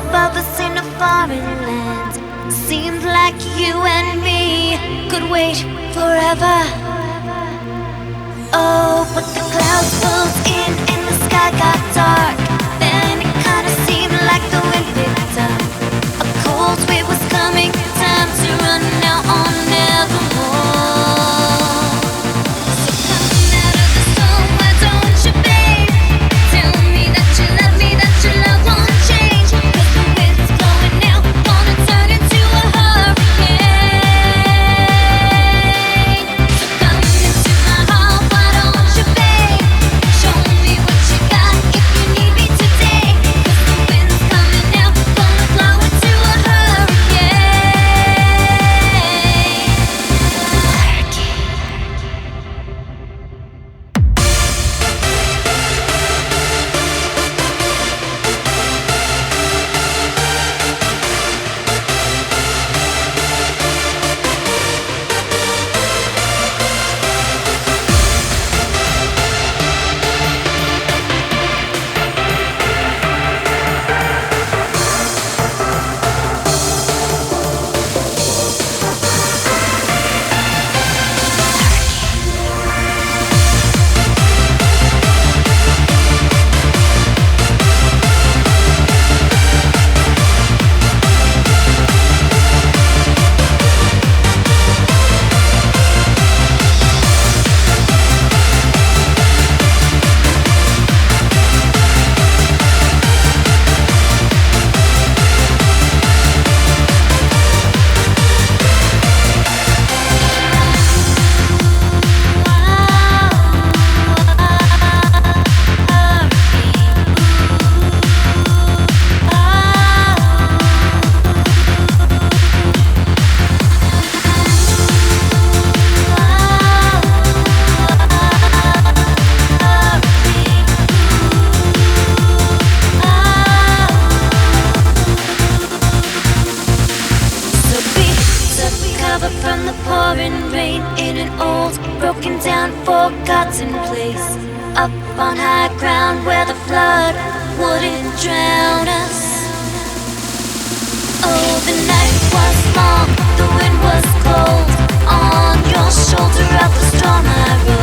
above us in a foreign land. Seemed like you and me could wait forever. Oh, but the clouds pulled in and the sky got dark. Then it kinda seemed like the wind picked up. A cold wave was coming, time to run now on nevermore. So come out of the storm, why don't you, babe? Tell me that you love me, that your love won't change. 'Cause the wind's blowing now, gonna turn into a hurricane. So come into my heart, why don't you, babe? Show me what you got if you need me today. 'Cause the wind's coming now, gonna blow into a hurricane. From the pouring rain in an old, broken down, forgotten place, up on high ground where the flood wouldn't drown us. Oh, the night was long, the wind was cold. On your shoulder out the storm I rode.